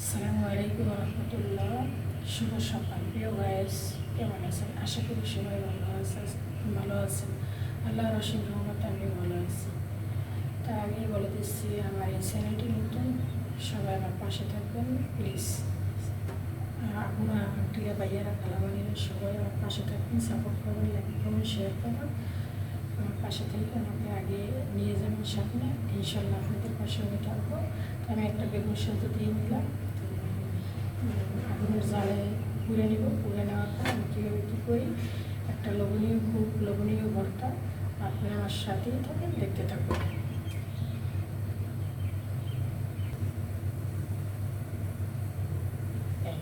আসসালামু আলাইকুম রহমতুল্লাহ। শুভ সকাল প্রিয় গায়েস, কেমন আছেন? আশা করি সবাই ভালো আছেন। আল্লাহর অসীম রহমতে আমি ভালো আছি। তার আগেই বলে দিচ্ছি, আমার এই চ্যানেলটি নতুন, সবাই আমার পাশে থাকবেন প্লিজ। আপুরা আন্টিরা ভাইয়ারা খালাবাড়িরা সবাই আমার পাশে থাকবেন, সাপোর্ট করবেন, লাইক করবেন, শেয়ার করবেন। আমার পাশে থেকে আমাকে আগে নিয়ে যাবেন সামনে, ইনশাল্লাহ আপনাদের পাশে আমি থাকবো। আমি একটা বেগুন সেদ্ধ দিয়ে নিলাম, আগুনের জালে পুড়ে নিব। পুড়ে নেওয়ার পর আমি কীভাবে কী করি একটা খুব লোভনীয় ভর্তা, আপনি আমার সাথেই থাকেন, দেখতে থাকবেন।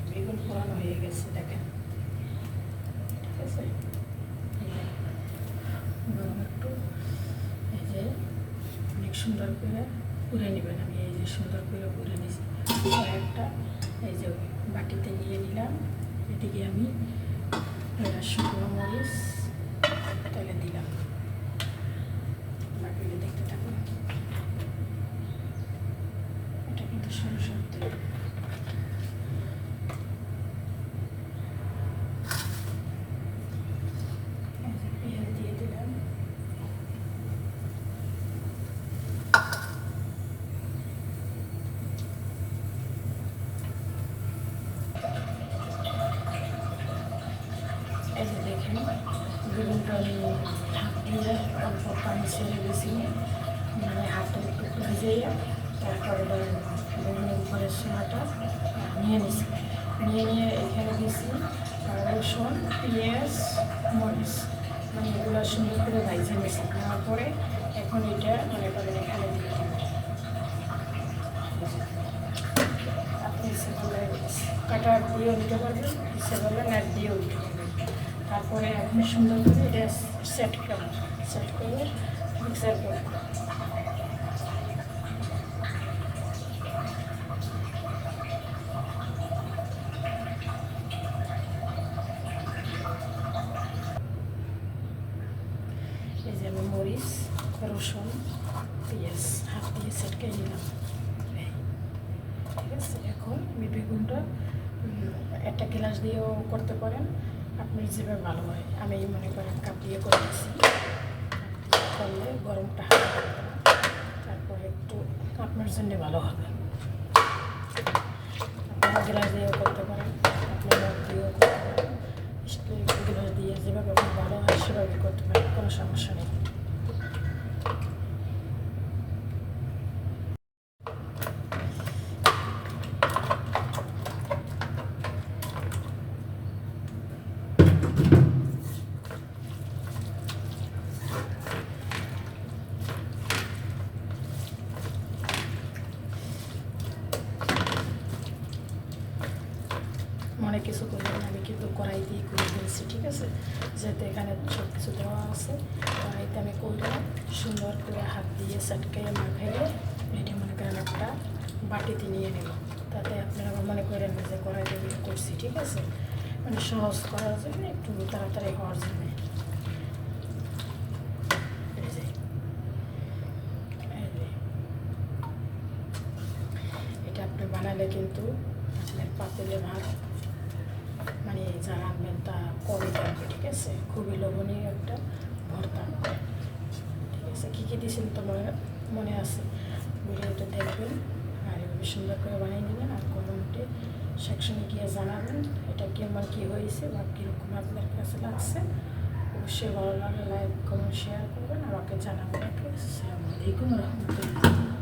বেগুন পোড়ানো হয়ে গেছে, দেখেন, ঠিক আছে। একটু এই যে অনেক সুন্দর করে পুড়ে নেবেন। আমি এই যে সুন্দর করে পুড়ে নিয়েছি, একটা এই যে বাটিতে নিয়ে নিলাম। এদিকে আমি শুকনো মরিচ তেলে দিলাম, বাকিটা দেখতে থাকুন। এটা কিন্তু সরষের তেল। পেঁয়াজ দিয়ে দিলাম, এই যে দেখেন বেগুনটা আমি হাত দিয়ে অল্প পানি ছেড়ে দিয়েছি, মানে হাতটা একটু ভিজিয়ে তারপরে বেগুনের উপরের সোনাটা নিয়ে নিয়েছি। নিয়ে এখানে দিয়েছি রসুন, পেঁয়াজ, মরিচ, মানে এগুলো সুন্দর করে ভাইজে নিয়েছি। নেওয়ার পরে এখন এটা মনে করেন এখানে দিয়ে দিন। আপনি ইচ্ছে করলে কাটা দিয়েও দিতে পারবেন, ইচ্ছে করলে নাট দিয়েও দিতে পারবেন। তারপরে আপনি সুন্দর করে এটা সেট করে মিক্সার করবেন। এই যে আমি মরিচ, রসুন, পেঁয়াজ হাত দিয়ে সেটকে নিলাম, ঠিক আছে। এখন আমি বেগুনটা একটা গ্লাস দিয়েও করতে পারেন, আপনি যেভাবে ভালো হয়। আমি মনে করেন কাপ দিয়ে করতেছি, করলে গরমটা হালকা থাকবে না, তারপরে একটু আপনার জন্য ভালো হবে। আপনারা গ্লাস দিয়েও করতে পারেন, আপনি মগ দিয়েও করতে পারেন, স্টিল গ্লাস দিয়ে যেভাবে আপনার ভালো হয় সেভাবে করতে পারেন, কোনো সমস্যা নেই। অনেক কিছু করবেন, আমি কিন্তু কড়াই দিয়ে করে দিয়েছি, ঠিক আছে। যেহেতু এখানে সব কিছু দেওয়া আছে, কড়াইতে আমি করলাম সুন্দর করে হাত দিয়ে চটকাইয়ে মাখাইয়ে এটা মনে করেন একটা বাটিতে নিয়ে নেব। তাতে আপনারা মনে করেন যে কড়াইতে করছি, ঠিক আছে, মানে সহজ করার জন্য, একটু তাড়াতাড়ি হওয়ার জন্য। এটা আপনি বানালে কিন্তু আসলে পাতিলে ভাত মানে যা রাখবেন তা কমে থাকবে, ঠিক আছে। খুবই লোভনীয় একটা ভর্তা, ঠিক আছে। কী কী দিয়েছেন তো মনে আছে, ভিডিওটা দেখবেন আর এভাবে সুন্দর করে বানিয়ে নেবেন। আর কমেন্টে সেকশনে গিয়ে জানাবেন এটা কেমন কী হয়েছে বা কীরকম আপনার কাছে লাগছে। অবশ্যই ভালো লাগলে লাইক কমেন্ট শেয়ার করবেন, আমাকে জানাবেন। আসসালামু আলাইকুম রহমতুল্লাহ।